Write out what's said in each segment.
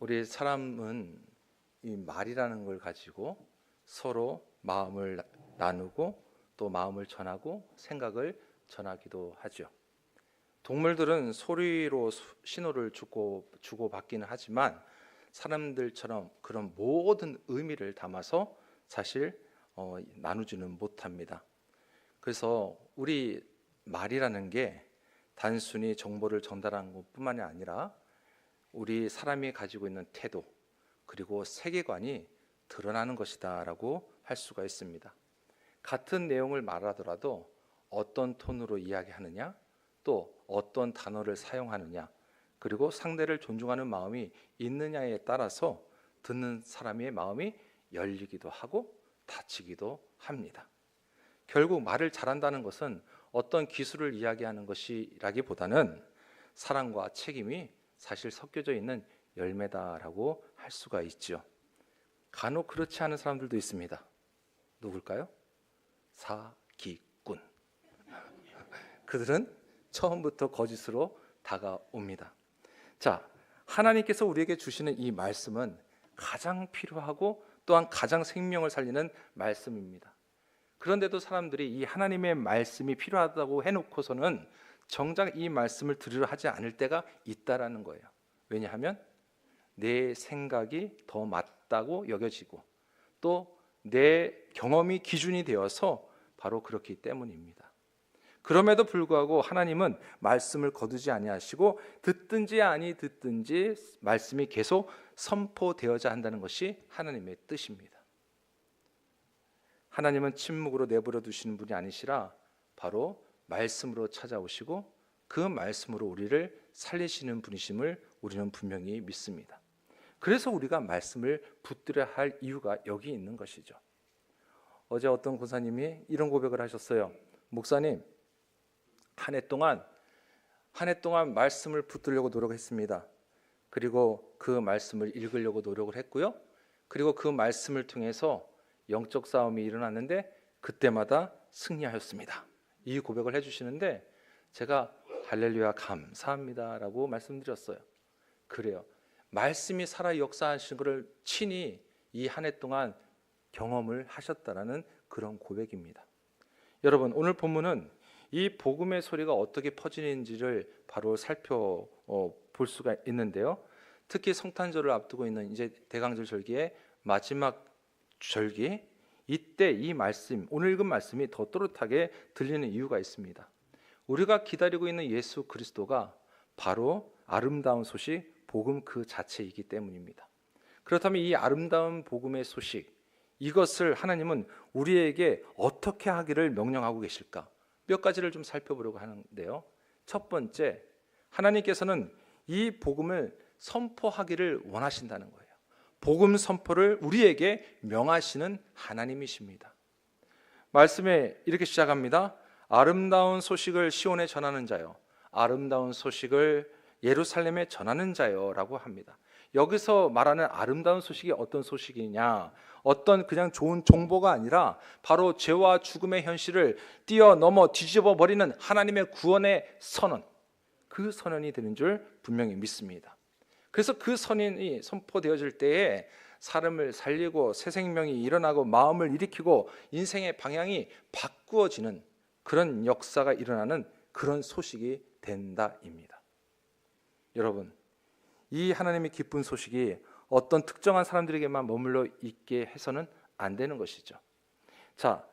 우리 사람은 이 말이라는 걸 가지고 서로 마음을 나누고 또 마음을 전하고 생각을 전하기도 하죠. 동물들은 소리로 신호를 주고받기는 하지만 사람들처럼 그런 모든 의미를 담아서 사실 나누지는 못합니다. 그래서 우리 말이라는 게 단순히 정보를 전달하는 것뿐만이 아니라 우리 사람이 가지고 있는 태도 그리고 세계관이 드러나는 것이다라고 할 수가 있습니다. 같은 내용을 말하더라도 어떤 톤으로 이야기하느냐, 또 어떤 단어를 사용하느냐, 그리고 상대를 존중하는 마음이 있느냐에 따라서 듣는 사람의 마음이 열리기도 하고 닫히기도 합니다. 결국 말을 잘한다는 것은 어떤 기술을 이야기하는 것이라기보다는 사랑과 책임이 사실 섞여져 있는 열매다라고 할 수가 있죠. 간혹 그렇지 않은 사람들도 있습니다. 누굴까요? 사기꾼. 그들은 처음부터 거짓으로 다가옵니다. 자, 하나님께서 우리에게 주시는 이 말씀은 가장 필요하고 또한 가장 생명을 살리는 말씀입니다. 그런데도 사람들이 이 하나님의 말씀이 필요하다고 해놓고서는 정작 이 말씀을 들으려 하지 않을 때가 있다라는 거예요. 왜냐하면 내 생각이 더 맞다고 여겨지고 또 내 경험이 기준이 되어서 바로 그렇기 때문입니다. 그럼에도 불구하고 하나님은 말씀을 거두지 아니하시고 듣든지 아니 듣든지 말씀이 계속 선포되어야 한다는 것이 하나님의 뜻입니다. 하나님은 침묵으로 내버려 두시는 분이 아니시라 바로 말씀으로 찾아오시고 그 말씀으로 우리를 살리시는 분이심을 우리는 분명히 믿습니다. 그래서 우리가 말씀을 붙들어야 할 이유가 여기 있는 것이죠. 어제 어떤 권사님이 이런 고백을 하셨어요. 목사님, 한 해 동안 말씀을 붙들려고 노력했습니다. 그리고 그 말씀을 읽으려고 노력을 했고요. 그리고 그 말씀을 통해서 영적 싸움이 일어났는데 그때마다 승리하였습니다. 이 고백을 해주시는데 제가 할렐루야 감사합니다라고 말씀드렸어요. 그래요. 말씀이 살아 역사하신 것을 친히 이 한 해 동안 경험을 하셨다라는 그런 고백입니다. 여러분, 오늘 본문은 이 복음의 소리가 어떻게 퍼지는지를 바로 살펴볼 수가 있는데요. 특히 성탄절을 앞두고 있는 이제 대강절 절기의 마지막 절기, 이때 이 말씀, 오늘 읽은 말씀이 더 또렷하게 들리는 이유가 있습니다. 우리가 기다리고 있는 예수 그리스도가 바로 아름다운 소식, 복음 그 자체이기 때문입니다. 그렇다면 이 아름다운 복음의 소식, 이것을 하나님은 우리에게 어떻게 하기를 명령하고 계실까? 몇 가지를 좀 살펴보려고 하는데요. 첫 번째, 하나님께서는 이 복음을 선포하기를 원하신다는 거예요. 복음 선포를 우리에게 명하시는 하나님이십니다. 말씀에 이렇게 시작합니다. 아름다운 소식을 시온에 전하는 자요, 아름다운 소식을 예루살렘에 전하는 자요 라고 합니다. 여기서 말하는 아름다운 소식이 어떤 소식이냐, 어떤 그냥 좋은 정보가 아니라 바로 죄와 죽음의 현실을 뛰어넘어 뒤집어 버리는 하나님의 구원의 선언, 그 선언이 되는 줄 분명히 믿습니다. 그래서 그 선언이 선포되어질 때에 사람을 살리고 새 생명이 일어나고 마음을 일으키고 인생의 방향이 바꾸어지는 그런 역사가 일어나는 그런 소식이 된다입니다. 여러분, 이 하나님의 기쁜 소식이 어떤 특정한 사람들에게만 머물러 있게 해서는 안 되는 것이죠. 자,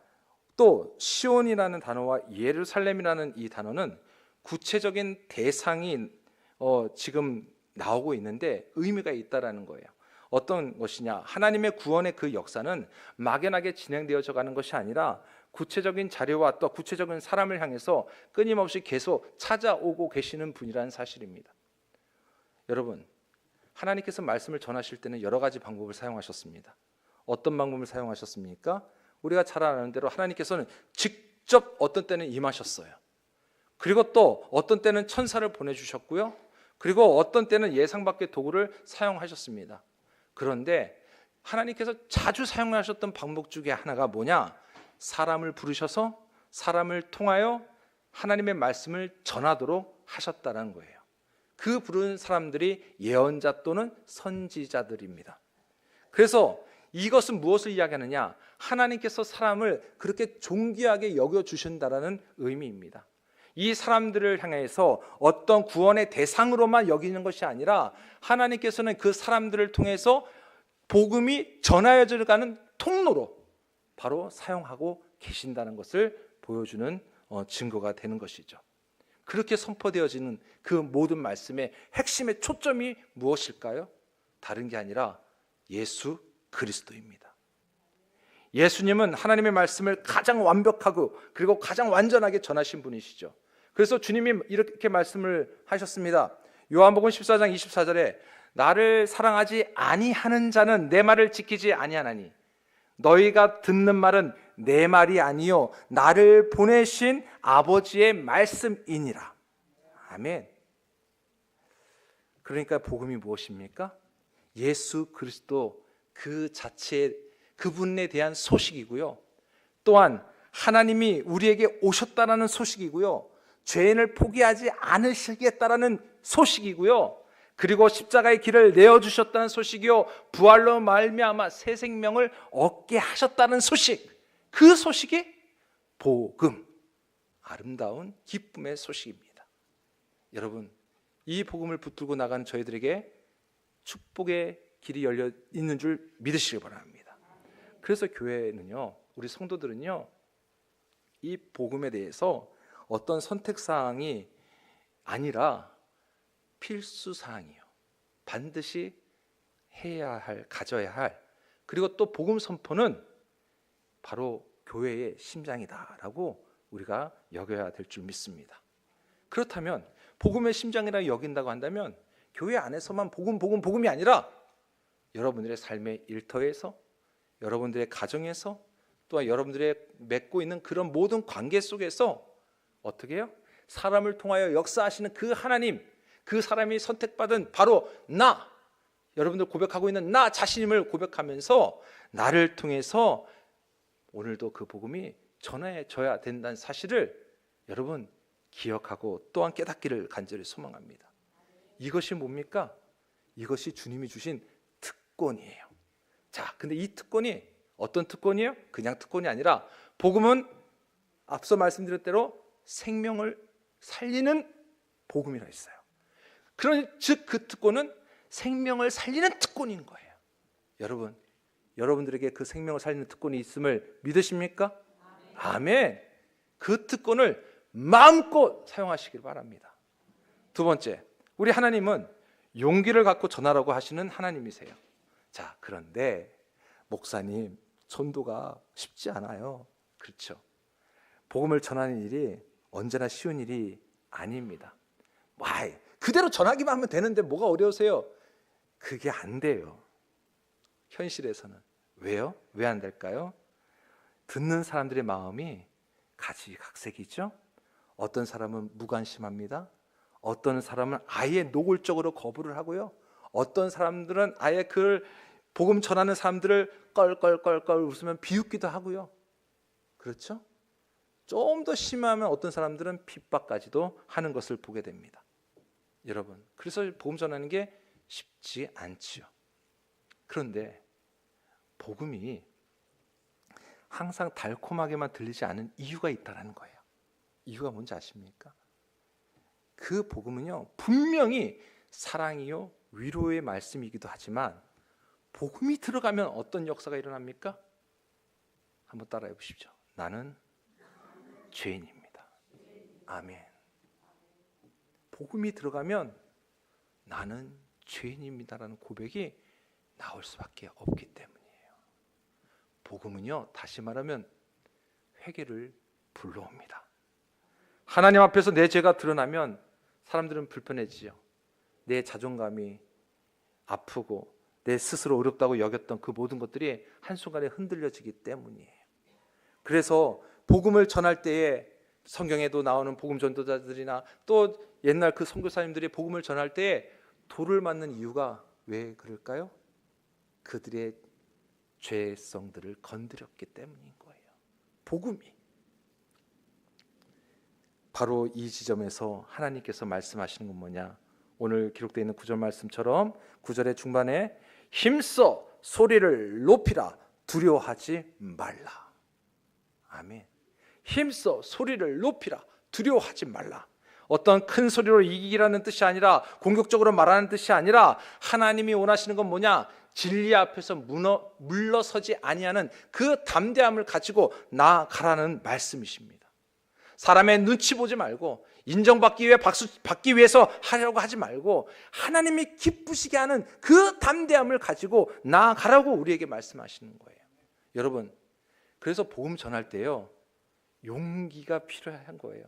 또 시온이라는 단어와 예루살렘이라는 이 단어는 구체적인 대상이 지금 나오고 있는데 의미가 있다라는 거예요. 어떤 것이냐? 하나님의 구원의 그 역사는 막연하게 진행되어져 가는 것이 아니라 구체적인 자료와 또 구체적인 사람을 향해서 끊임없이 계속 찾아오고 계시는 분이라는 사실입니다. 여러분, 하나님께서 말씀을 전하실 때는 여러 가지 방법을 사용하셨습니다. 어떤 방법을 사용하셨습니까? 우리가 잘 아는 대로 하나님께서는 직접 어떤 때는 임하셨어요. 그리고 또 어떤 때는 천사를 보내주셨고요. 그리고 어떤 때는 예상 밖의 도구를 사용하셨습니다. 그런데 하나님께서 자주 사용하셨던 방법 중에 하나가 뭐냐? 사람을 부르셔서 사람을 통하여 하나님의 말씀을 전하도록 하셨다는 거예요. 그 부른 사람들이 예언자 또는 선지자들입니다. 그래서 이것은 무엇을 이야기하느냐? 하나님께서 사람을 그렇게 존귀하게 여겨주신다라는 의미입니다. 이 사람들을 향해서 어떤 구원의 대상으로만 여기는 것이 아니라 하나님께서는 그 사람들을 통해서 복음이 전하여져 가는 통로로 바로 사용하고 계신다는 것을 보여주는 증거가 되는 것이죠. 그렇게 선포되어지는 그 모든 말씀의 핵심의 초점이 무엇일까요? 다른 게 아니라 예수 그리스도입니다. 예수님은 하나님의 말씀을 가장 완벽하고 그리고 가장 완전하게 전하신 분이시죠. 그래서 주님이 이렇게 말씀을 하셨습니다. 요한복음 14장 24절에 나를 사랑하지 아니하는 자는 내 말을 지키지 아니하나니 너희가 듣는 말은 내 말이 아니요 나를 보내신 아버지의 말씀이니라. 아멘. 그러니까 복음이 무엇입니까? 예수 그리스도 그 자체, 그분에 대한 소식이고요. 또한 하나님이 우리에게 오셨다라는 소식이고요. 죄인을 포기하지 않으시겠다라는 소식이고요. 그리고 십자가의 길을 내어주셨다는 소식이요, 부활로 말미암아 새 생명을 얻게 하셨다는 소식, 그 소식이 복음, 아름다운 기쁨의 소식입니다. 여러분, 이 복음을 붙들고 나가는 저희들에게 축복의 길이 열려 있는 줄 믿으시기 바랍니다. 그래서 교회는요, 우리 성도들은요, 이 복음에 대해서 어떤 선택사항이 아니라 필수사항이요, 반드시 해야 할, 가져야 할, 그리고 또 복음 선포는 바로 교회의 심장이다라고 우리가 여겨야 될 줄 믿습니다. 그렇다면 복음의 심장이라고 여긴다고 한다면 교회 안에서만 복음이 아니라 여러분들의 삶의 일터에서, 여러분들의 가정에서, 또한 여러분들의 맺고 있는 그런 모든 관계 속에서 어떻게 해요? 사람을 통하여 역사하시는 그 하나님, 그 사람이 선택받은 바로 나, 여러분들 고백하고 있는 나 자신임을 고백하면서 나를 통해서 오늘도 그 복음이 전해져야 된다는 사실을 여러분 기억하고 또한 깨닫기를 간절히 소망합니다. 이것이 뭡니까? 이것이 주님이 주신 특권이에요. 자, 근데 이 특권이 어떤 특권이에요? 그냥 특권이 아니라 복음은 앞서 말씀드린 대로 생명을 살리는 복음이라 했어요. 즉 그 특권은 생명을 살리는 특권인 거예요. 여러분, 여러분들에게 그 생명을 살리는 특권이 있음을 믿으십니까? 아멘. 그 특권을 마음껏 사용하시길 바랍니다. 두 번째, 우리 하나님은 용기를 갖고 전하라고 하시는 하나님이세요. 자, 그런데 목사님, 전도가 쉽지 않아요. 그렇죠. 복음을 전하는 일이 언제나 쉬운 일이 아닙니다. 그대로 전하기만 하면 되는데 뭐가 어려우세요? 그게 안 돼요. 현실에서는. 왜요? 왜 안 될까요? 듣는 사람들의 마음이 가지각색이죠. 어떤 사람은 무관심합니다. 어떤 사람은 아예 노골적으로 거부를 하고요. 어떤 사람들은 아예 그 복음 전하는 사람들을 껄껄껄껄 웃으면 비웃기도 하고요. 그렇죠? 좀 더 심하면 어떤 사람들은 핍박까지도 하는 것을 보게 됩니다. 여러분, 그래서 복음 전하는 게 쉽지 않지요. 그런데 복음이 항상 달콤하게만 들리지 않은 이유가 있다는 거예요. 이유가 뭔지 아십니까? 그 복음은요, 분명히 사랑이요 위로의 말씀이기도 하지만 복음이 들어가면 어떤 역사가 일어납니까? 한번 따라해 보십시오. 나는 죄인입니다. 아멘. 복음이 들어가면 나는 죄인입니다라는 고백이 나올 수밖에 없기 때문이에요. 복음은요, 다시 말하면 회개를 불러옵니다. 하나님 앞에서 내 죄가 드러나면 사람들은 불편해지죠. 내 자존감이 아프고 내 스스로 어렵다고 여겼던 그 모든 것들이 한순간에 흔들려지기 때문이에요. 그래서 복음을 전할 때에 성경에도 나오는 복음 전도자들이나 또 옛날 그 선교사님들이 복음을 전할 때에 돌을 맞는 이유가 왜 그럴까요? 그들의 죄성들을 건드렸기 때문인 거예요. 복음이. 바로 이 지점에서 하나님께서 말씀하시는 건 뭐냐? 오늘 기록되어 있는 9절 말씀처럼 9절의 중반에 힘써 소리를 높이라 두려워하지 말라. 아멘. 힘써 소리를 높이라 두려워하지 말라. 어떤 큰 소리로 이기라는 뜻이 아니라 공격적으로 말하는 뜻이 아니라 하나님이 원하시는 건 뭐냐? 진리 앞에서 물러서지 아니하는 그 담대함을 가지고 나아가라는 말씀이십니다. 사람의 눈치 보지 말고 인정받기 위해 박수 받기 위해서 하려고 하지 말고 하나님이 기쁘시게 하는 그 담대함을 가지고 나아가라고 우리에게 말씀하시는 거예요. 여러분, 그래서 복음 전할 때요, 용기가 필요한 거예요.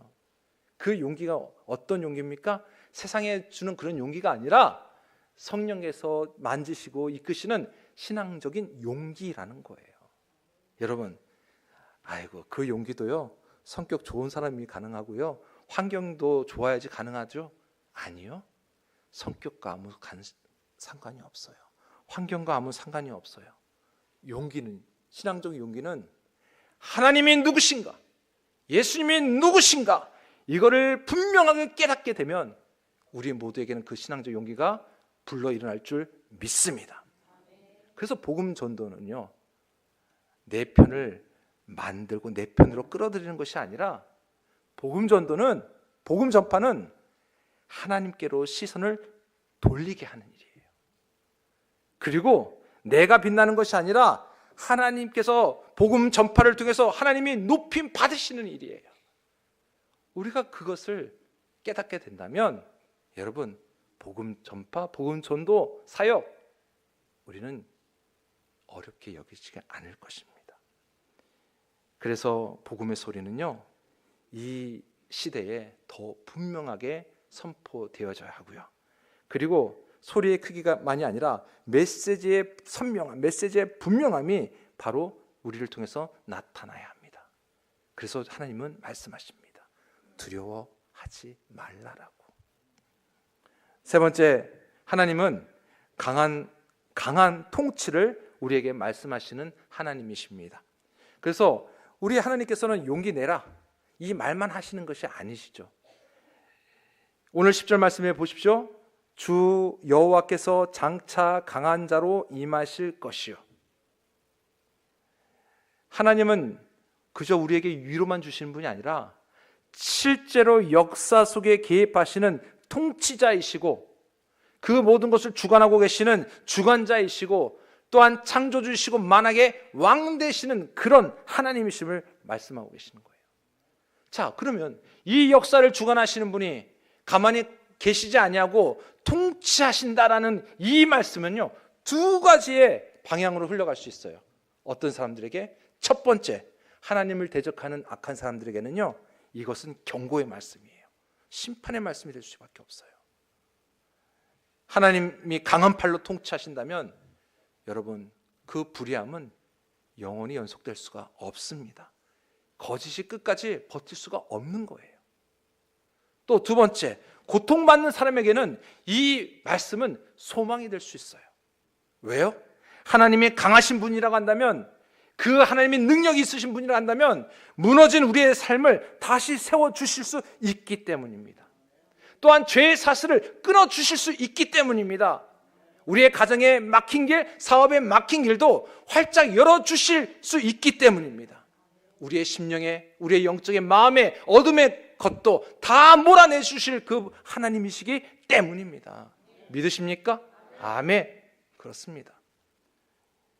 그 용기가 어떤 용기입니까? 세상에 주는 그런 용기가 아니라 성령께서 만지시고 이끄시는 신앙적인 용기라는 거예요. 여러분, 아이고 그 용기도요, 성격 좋은 사람이 가능하고요, 환경도 좋아야지 가능하죠? 아니요. 성격과 아무 상관이 없어요. 환경과 아무 상관이 없어요. 용기는, 신앙적 용기는 하나님이 누구신가, 예수님이 누구신가, 이거를 분명하게 깨닫게 되면 우리 모두에게는 그 신앙적 용기가 불러 일어날 줄 믿습니다. 그래서 복음 전도는요, 내 편을 만들고 내 편으로 끌어들이는 것이 아니라 복음 전도는, 복음 전파는 하나님께로 시선을 돌리게 하는 일이에요. 그리고 내가 빛나는 것이 아니라 하나님께서 복음 전파를 통해서 하나님이 높임 받으시는 일이에요. 우리가 그것을 깨닫게 된다면 여러분, 복음 전파, 복음 전도 사역 우리는 어렵게 여기지 않을 것입니다. 그래서 복음의 소리는요, 이 시대에 더 분명하게 선포되어져야 하고요. 그리고 소리의 크기가만이 아니라 메시지의 선명함, 메시지의 분명함이 바로 우리를 통해서 나타나야 합니다. 그래서 하나님은 말씀하십니다. 두려워하지 말라라고. 세 번째, 하나님은 강한 통치를 우리에게 말씀하시는 하나님이십니다. 그래서 우리 하나님께서는 용기 내라, 이 말만 하시는 것이 아니시죠. 오늘 10절 말씀해 보십시오. 주 여호와께서 장차 강한 자로 임하실 것이요. 하나님은 그저 우리에게 위로만 주시는 분이 아니라 실제로 역사 속에 개입하시는 통치자이시고 그 모든 것을 주관하고 계시는 주관자이시고 또한 창조주시고 만왕의 왕 되시는 그런 하나님이심을 말씀하고 계시는 거예요. 자, 그러면 이 역사를 주관하시는 분이 가만히 계시지 아니하고 통치하신다라는 이 말씀은요, 두 가지의 방향으로 흘러갈 수 있어요. 어떤 사람들에게? 첫 번째, 하나님을 대적하는 악한 사람들에게는요, 이것은 경고의 말씀이에요. 심판의 말씀이 될 수밖에 없어요. 하나님이 강한 팔로 통치하신다면 여러분, 그 불의함은 영원히 연속될 수가 없습니다. 거짓이 끝까지 버틸 수가 없는 거예요. 또 두 번째, 고통받는 사람에게는 이 말씀은 소망이 될 수 있어요. 왜요? 하나님이 강하신 분이라고 한다면, 그 하나님이 능력이 있으신 분이라고 한다면 무너진 우리의 삶을 다시 세워주실 수 있기 때문입니다. 또한 죄의 사슬을 끊어주실 수 있기 때문입니다. 우리의 가정에 막힌 길, 사업에 막힌 길도 활짝 열어주실 수 있기 때문입니다. 우리의 심령에, 우리의 영적인 마음에 어둠의 것도 다 몰아내 주실 그 하나님이시기 때문입니다. 믿으십니까? 아멘. 그렇습니다.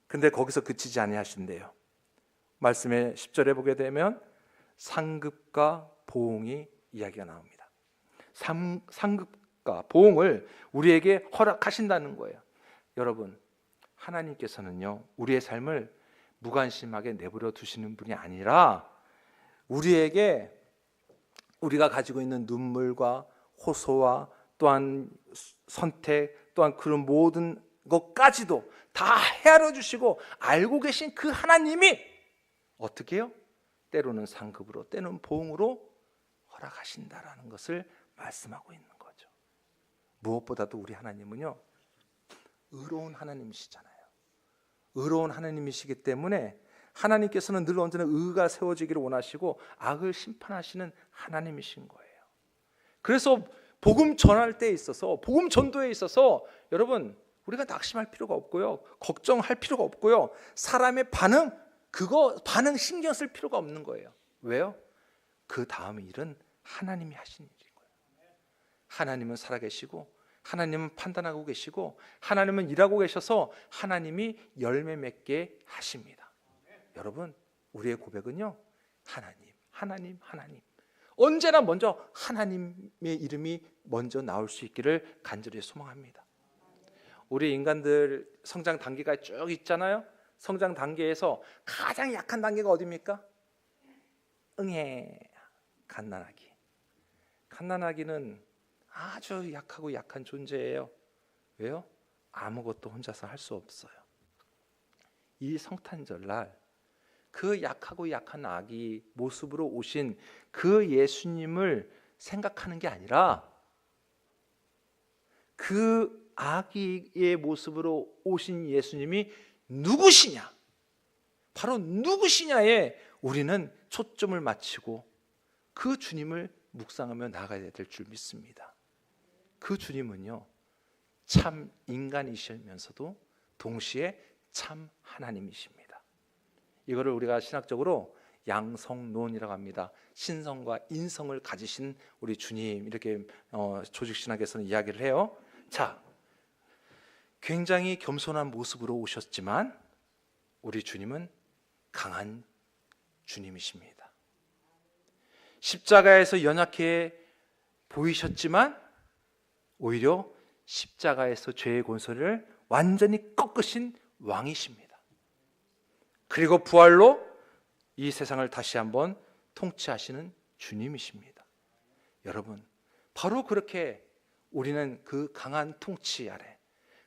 근데 거기서 그치지 아니하신대요. 말씀의 10절에 보게 되면 상급과 보응이 이야기가 나옵니다. 상급과 보응을 우리에게 허락하신다는 거예요. 여러분, 하나님께서는요, 우리의 삶을 무관심하게 내버려 두시는 분이 아니라 우리에게 우리가 가지고 있는 눈물과 호소와 또한 선택, 또한 그런 모든 것까지도 다 헤아려 주시고 알고 계신 그 하나님이 어떻게 해요? 때로는 상급으로, 때로는 보응으로 허락하신다라는 것을 말씀하고 있는 거죠. 무엇보다도 우리 하나님은요, 의로운 하나님이시잖아요. 의로운 하나님이시기 때문에 하나님께서는 늘 언제나 의가 세워지기를 원하시고 악을 심판하시는 하나님이신 거예요. 그래서 복음 전할 때에 있어서, 복음 전도에 있어서 여러분 우리가 낙심할 필요가 없고요, 걱정할 필요가 없고요, 사람의 반응 신경 쓸 필요가 없는 거예요. 왜요? 그 다음의 일은 하나님이 하시는 일인 거예요. 하나님은 살아계시고, 하나님은 판단하고 계시고, 하나님은 일하고 계셔서 하나님이 열매 맺게 하십니다. 여러분, 우리의 고백은요, 하나님. 언제나 먼저 하나님의 이름이 먼저 나올 수 있기를 간절히 소망합니다. 우리 인간들 성장 단계가 쭉 있잖아요. 성장 단계에서 가장 약한 단계가 어디입니까? 갓난아기. 갓난아기는 아주 약하고 약한 존재예요. 왜요? 아무것도 혼자서 할 수 없어요. 이 성탄절날 그 약하고 약한 아기 모습으로 오신 그 예수님을 생각하는 게 아니라, 그 아기의 모습으로 오신 예수님이 누구시냐, 바로 누구시냐에 우리는 초점을 맞추고 그 주님을 묵상하며 나아가야 될 줄 믿습니다. 그 주님은요, 참 인간이시면서도 동시에 참 하나님이십니다. 이거를 우리가 신학적으로 양성론이라고 합니다. 신성과 인성을 가지신 우리 주님, 이렇게 조직신학에서는 이야기를 해요. 자, 굉장히 겸손한 모습으로 오셨지만 우리 주님은 강한 주님이십니다. 십자가에서 연약해 보이셨지만 오히려 십자가에서 죄의 권세를 완전히 꺾으신 왕이십니다. 그리고 부활로 이 세상을 다시 한번 통치하시는 주님이십니다. 여러분, 바로 그렇게 우리는 그 강한 통치 아래,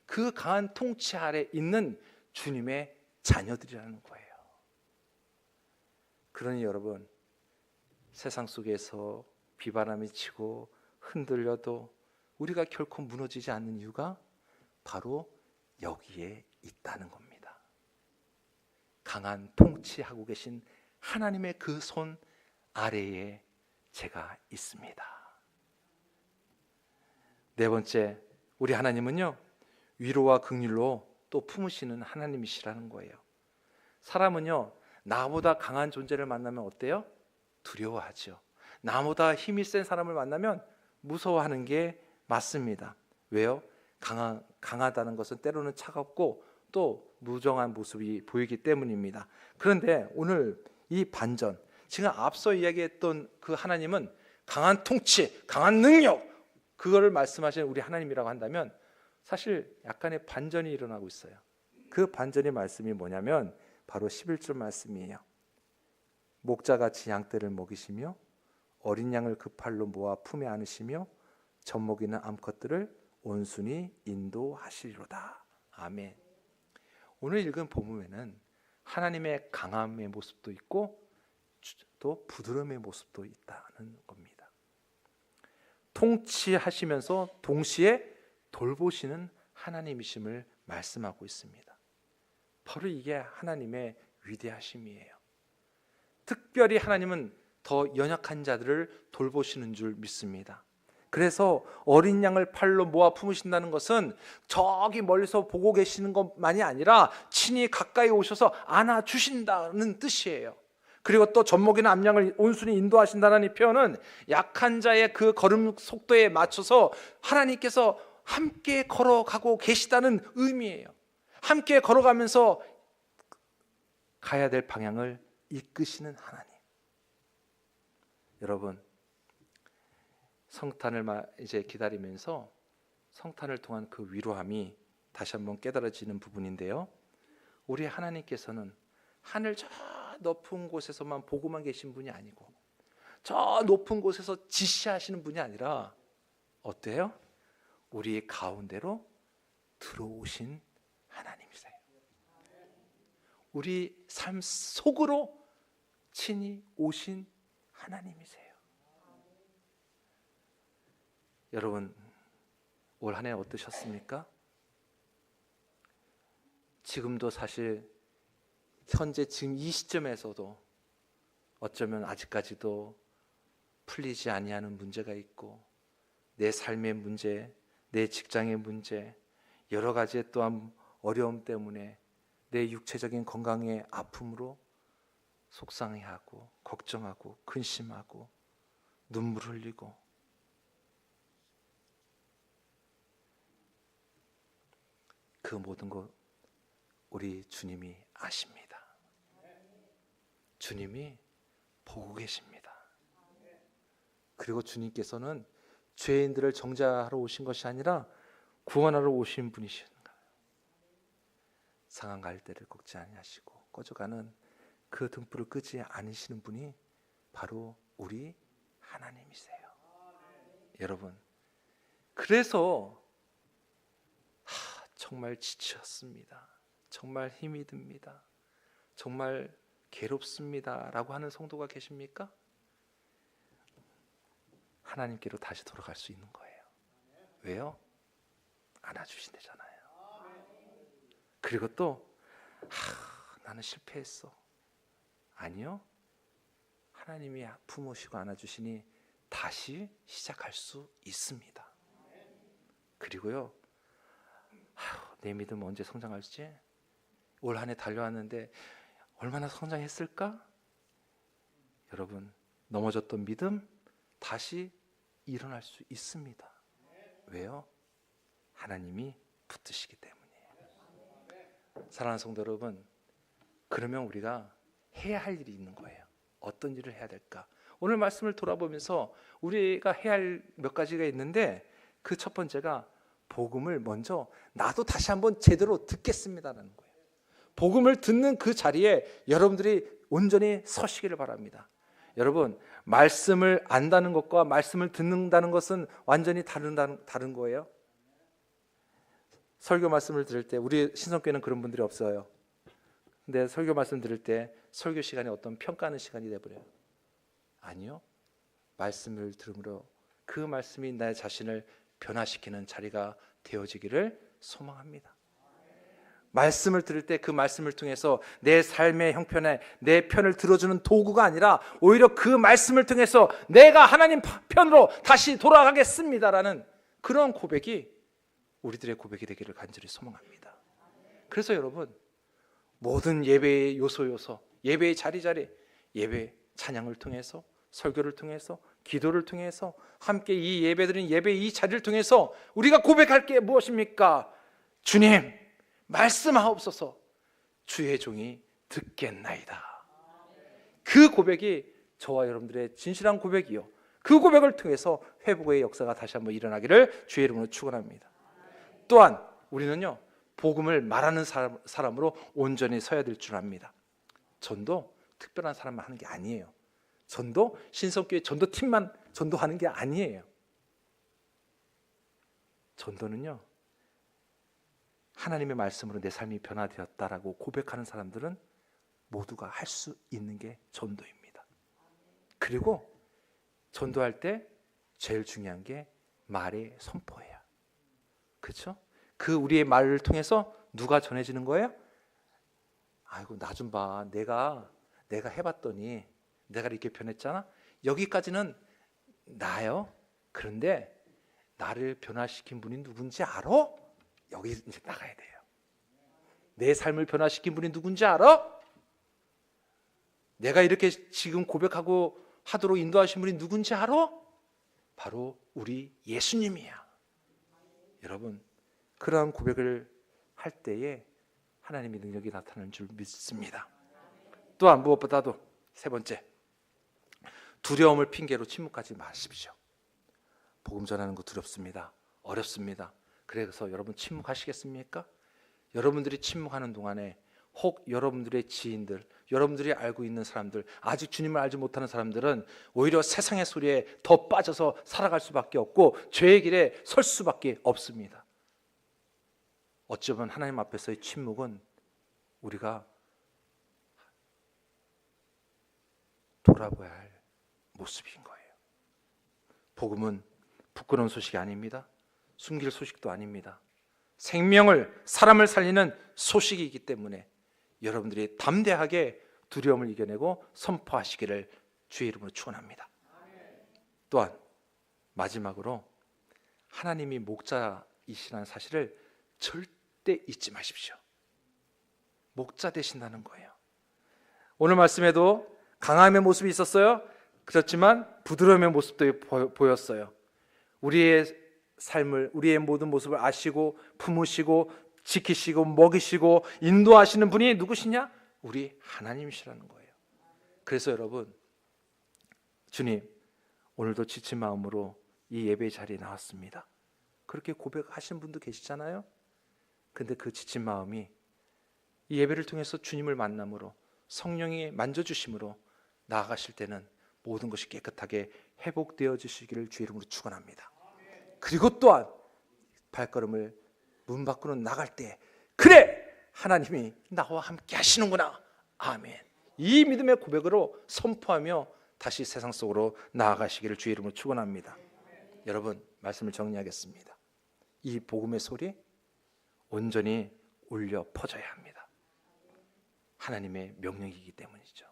그 강한 통치 아래 있는 주님의 자녀들이라는 거예요. 그러니 여러분, 세상 속에서 비바람이 치고 흔들려도 우리가 결코 무너지지 않는 이유가 바로 여기에 있다는 겁니다. 강한 통치하고 계신 하나님의 그 손 아래에 제가 있습니다. 네 번째, 우리 하나님은요, 위로와 긍휼로 또 품으시는 하나님이시라는 거예요. 사람은요, 나보다 강한 존재를 만나면 어때요? 두려워하죠. 나보다 힘이 센 사람을 만나면 무서워하는 게 맞습니다. 왜요? 강하다는 것은 때로는 차갑고 또 무정한 모습이 보이기 때문입니다. 그런데 오늘 이 반전, 지금 앞서 이야기했던 그 하나님은 강한 통치, 강한 능력, 그거를 말씀하시는 우리 하나님이라고 한다면 사실 약간의 반전이 일어나고 있어요. 그 반전의 말씀이 뭐냐면 바로 11절 말씀이에요. 목자같이 양떼를 먹이시며 어린 양을 그 팔로 모아 품에 안으시며 젖먹이는 암컷들을 온순히 인도하시리로다. 아멘. 오늘 읽은 본문에는 하나님의 강함의 모습도 있고 또 부드러움의 모습도 있다는 겁니다. 통치하시면서 동시에 돌보시는 하나님이심을 말씀하고 있습니다. 바로 이게 하나님의 위대하심이에요. 특별히 하나님은 더 연약한 자들을 돌보시는 줄 믿습니다. 그래서 어린 양을 팔로 모아 품으신다는 것은 저기 멀리서 보고 계시는 것만이 아니라 친히 가까이 오셔서 안아주신다는 뜻이에요. 그리고 또 젖먹이는 암양을 온순히 인도하신다는 이 표현은 약한 자의 그 걸음 속도에 맞춰서 하나님께서 함께 걸어가고 계시다는 의미예요. 함께 걸어가면서 가야 될 방향을 이끄시는 하나님. 여러분, 성탄을 이제 기다리면서 성탄을 통한 그 위로함이 다시 한번 깨달아지는 부분인데요. 우리 하나님께서는 하늘 저 높은 곳에서만 보고만 계신 분이 아니고 저 높은 곳에서 지시하시는 분이 아니라 어때요? 우리 가운데로 들어오신 하나님이세요. 우리 삶 속으로 친히 오신 하나님이세요. 여러분, 올 한 해 어떠셨습니까? 지금도 사실 현재 지금 이 시점에서도 어쩌면 아직까지도 풀리지 아니하는 문제가 있고 내 삶의 문제, 내 직장의 문제, 여러 가지의 또한 어려움 때문에 내 육체적인 건강의 아픔으로 속상해하고 걱정하고 근심하고 눈물 흘리고, 그 모든 것 우리 주님이 아십니다. 주님이 보고 계십니다. 그리고 주님께서는 죄인들을 정죄하러 오신 것이 아니라 구원하러 오신 분이신가요? 상한 갈대를 꺾지 아니하시고 꺼져가는 그 등불을 끄지 않으시는 분이 바로 우리 하나님이세요. 여러분, 그래서 정말 지쳤습니다, 정말 힘이 듭니다, 정말 괴롭습니다 라고 하는 성도가 계십니까? 하나님께로 다시 돌아갈 수 있는 거예요. 왜요? 안아주신대잖아요. 그리고 또 나는 실패했어. 아니요, 하나님이 품으시고 안아주시니 다시 시작할 수 있습니다. 그리고요, 내 믿음 언제 성장할지, 올 한 해 달려왔는데 얼마나 성장했을까? 여러분, 넘어졌던 믿음 다시 일어날 수 있습니다. 왜요? 하나님이 붙드시기 때문이에요. 사랑하는 성도 여러분, 그러면 우리가 해야 할 일이 있는 거예요. 어떤 일을 해야 될까? 오늘 말씀을 돌아보면서 우리가 해야 할 몇 가지가 있는데, 그 첫 번째가 복음을 먼저 나도 다시 한번 제대로 듣겠습니다라는 거예요. 복음을 듣는 그 자리에 여러분들이 온전히 서시기를 바랍니다. 여러분, 말씀을 안다는 것과 말씀을 듣는다는 것은 완전히 다른 거예요. 설교 말씀을 들을 때, 우리 신성교회는 그런 분들이 없어요. 근데 설교 말씀 들을 때 설교 시간이 어떤 평가하는 시간이 돼버려요. 아니요, 말씀을 들음으로 그 말씀이 나의 자신을 변화시키는 자리가 되어지기를 소망합니다. 말씀을 들을 때 그 말씀을 통해서 내 삶의 형편에 내 편을 들어주는 도구가 아니라 오히려 그 말씀을 통해서 내가 하나님 편으로 다시 돌아가겠습니다라는 그런 고백이 우리들의 고백이 되기를 간절히 소망합니다. 그래서 여러분, 모든 예배의 요소, 예배의 자리, 예배 찬양을 통해서, 설교를 통해서, 기도를 통해서, 함께 이 예배드린 예배의 이 자리를 통해서 우리가 고백할 게 무엇입니까? 주님, 말씀하옵소서, 주의 종이 듣겠나이다. 그 고백이 저와 여러분들의 진실한 고백이요, 그 고백을 통해서 회복의 역사가 다시 한번 일어나기를 주의 이름으로 축원합니다. 또한 우리는요, 복음을 말하는 사람으로 온전히 서야 될 줄 압니다. 전도 특별한 사람만 하는 게 아니에요. 전도 신성교회 전도팀만 전도하는 게 아니에요. 전도는요, 하나님의 말씀으로 내 삶이 변화되었다라고 고백하는 사람들은 모두가 할 수 있는 게 전도입니다. 그리고 전도할 때 제일 중요한 게 말의 선포예요. 그렇죠? 그 우리의 말을 통해서 누가 전해지는 거예요? 아이고, 나 좀 봐, 내가 해봤더니 내가 이렇게 변했잖아. 여기까지는 나요. 그런데 나를 변화시킨 분이 누군지 알아? 여기 이제 나가야 돼요. 내 삶을 변화시킨 분이 누군지 알아? 내가 이렇게 지금 고백하고 하도록 인도하신 분이 누군지 알아? 바로 우리 예수님이야. 여러분, 그러한 고백을 할 때에 하나님의 능력이 나타나는 줄 믿습니다. 또한 무엇보다도 세 번째, 두려움을 핑계로 침묵하지 마십시오. 복음 전하는 거 두렵습니다. 어렵습니다. 그래서 여러분 침묵하시겠습니까? 여러분들이 침묵하는 동안에 혹 여러분들의 지인들, 여러분들이 알고 있는 사람들, 아직 주님을 알지 못하는 사람들은 오히려 세상의 소리에 더 빠져서 살아갈 수밖에 없고 죄의 길에 설 수밖에 없습니다. 어쩌면 하나님 앞에서의 침묵은 우리가 돌아봐야 할 모습인 거예요. 복음은 부끄러운 소식이 아닙니다. 숨길 소식도 아닙니다. 생명을, 사람을 살리는 소식이기 때문에 여러분들이 담대하게 두려움을 이겨내고 선포하시기를 주의 이름으로 축원합니다. 또한 마지막으로 하나님이 목자이시라는 사실을 절대 잊지 마십시오. 목자 되신다는 거예요. 오늘 말씀에도 강함의 모습이 있었어요. 그렇지만 부드러움의 모습도 보였어요. 우리의 삶을, 우리의 모든 모습을 아시고 품으시고 지키시고 먹이시고 인도하시는 분이 누구시냐? 우리 하나님이시라는 거예요. 그래서 여러분, 주님, 오늘도 지친 마음으로 이 예배 자리에 나왔습니다. 그렇게 고백하신 분도 계시잖아요. 근데 그 지친 마음이 이 예배를 통해서 주님을 만남으로, 성령이 만져주심으로 나아가실 때는 모든 것이 깨끗하게 회복되어 주시기를 주의 이름으로 축원합니다. 그리고 또한 발걸음을 문 밖으로 나갈 때, 그래! 하나님이 나와 함께 하시는구나. 아멘. 이 믿음의 고백으로 선포하며 다시 세상 속으로 나아가시기를 주의 이름으로 축원합니다. 여러분, 말씀을 정리하겠습니다. 이 복음의 소리 온전히 울려 퍼져야 합니다. 하나님의 명령이기 때문이죠.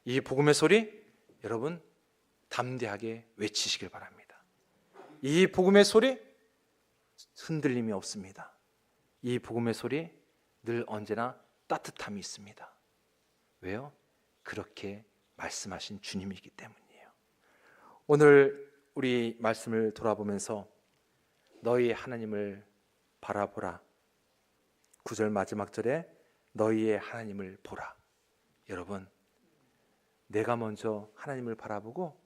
이 복음의 소리 여러분 담대하게 외치시길 바랍니다. 이 복음의 소리 흔들림이 없습니다. 이 복음의 소리 늘 언제나 따뜻함이 있습니다. 왜요? 그렇게 말씀하신 주님이기 때문이에요. 오늘 우리 말씀을 돌아보면서 너희 하나님을 바라보라. 9절 마지막 절에 너희의 하나님을 보라. 여러분, 내가 먼저 하나님을 바라보고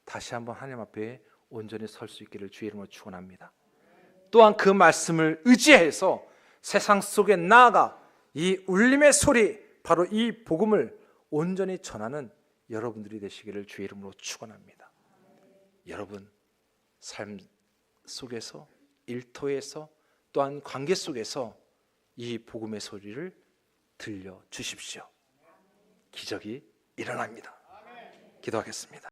다시 한번 하나님 앞에 온전히 설 수 있기를 주의 이름으로 축원합니다. 또한 그 말씀을 의지해서 세상 속에 나아가 이 울림의 소리, 바로 이 복음을 온전히 전하는 여러분들이 되시기를 주의 이름으로 축원합니다. 여러분, 삶 속에서, 일터에서, 또한 관계 속에서 이 복음의 소리를 들려 주십시오. 기적이 일어납니다. 기도하겠습니다.